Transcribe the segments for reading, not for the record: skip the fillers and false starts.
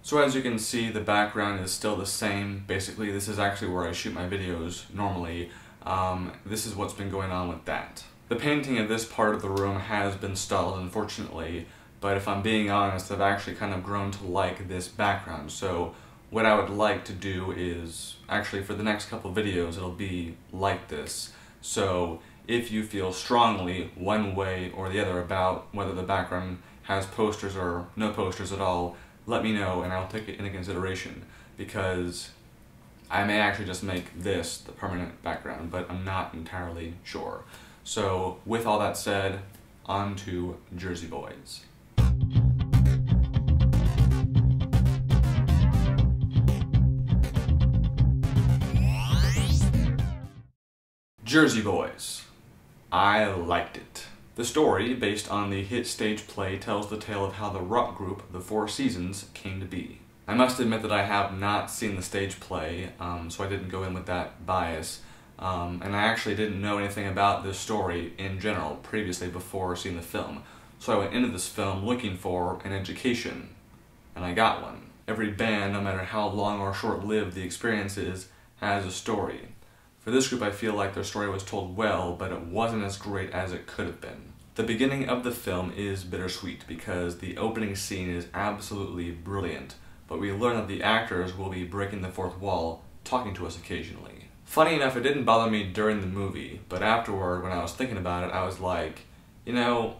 So as you can see, the background is still the same. Basically, this is actually where I shoot my videos normally. This is what's been going on with that. The painting of this part of the room has been stalled, unfortunately, but if I'm being honest, I've actually kind of grown to like this background. So what I would like to do is, actually for the next couple videos, it'll be like this. So if you feel strongly one way or the other about whether the background has posters or no posters at all, let me know and I'll take it into consideration, because I may actually just make this the permanent background, but I'm not entirely sure. So with all that said, on to Jersey Boys. Jersey Boys. I liked it. The story, based on the hit stage play, tells the tale of how the rock group, the Four Seasons, came to be. I must admit that I have not seen the stage play, so I didn't go in with that bias, and I actually didn't know anything about this story in general previously before seeing the film. So I went into this film looking for an education, and I got one. Every band, no matter how long or short-lived the experience is, has a story. For this group, I feel like their story was told well, but it wasn't as great as it could have been. The beginning of the film is bittersweet because the opening scene is absolutely brilliant, but we learn that the actors will be breaking the fourth wall, talking to us occasionally. Funny enough, it didn't bother me during the movie, but afterward, when I was thinking about it, I was like, you know,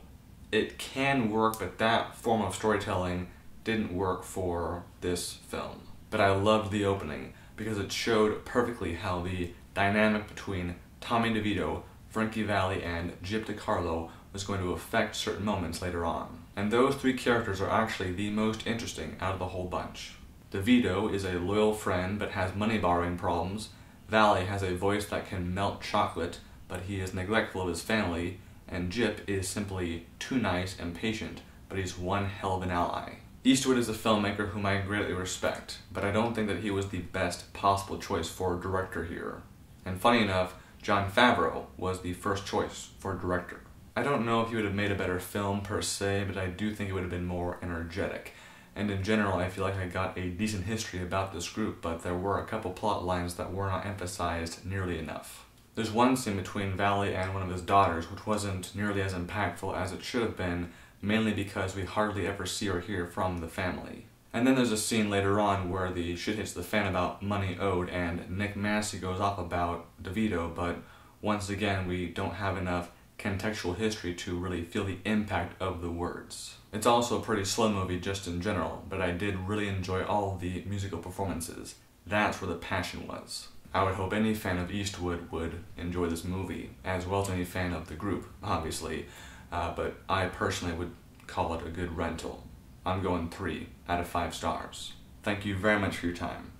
it can work, but that form of storytelling didn't work for this film. But I loved the opening because it showed perfectly how the dynamic between Tommy DeVito, Frankie Valli, and Gyp DeCarlo was going to affect certain moments later on. And those three characters are actually the most interesting out of the whole bunch. DeVito is a loyal friend but has money borrowing problems. Valli has a voice that can melt chocolate, but he is neglectful of his family. And Gyp is simply too nice and patient, but he's one hell of an ally. Eastwood is a filmmaker whom I greatly respect, but I don't think that he was the best possible choice for director here. And funny enough, Jon Favreau was the first choice for director. I don't know if he would have made a better film per se, but I do think it would have been more energetic. And in general, I feel like I got a decent history about this group, but there were a couple plot lines that were not emphasized nearly enough. There's one scene between Valli and one of his daughters which wasn't nearly as impactful as it should have been, mainly because we hardly ever see or hear from the family. And then there's a scene later on where the shit hits the fan about money owed, and Nick Massey goes off about DeVito, but once again we don't have enough contextual history to really feel the impact of the words. It's also a pretty slow movie just in general, but I did really enjoy all of the musical performances. That's where the passion was. I would hope any fan of Eastwood would enjoy this movie, as well as any fan of the group, obviously, but I personally would call it a good rental. I'm going 3 out of 5 stars. Thank you very much for your time.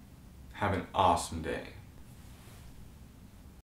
Have an awesome day.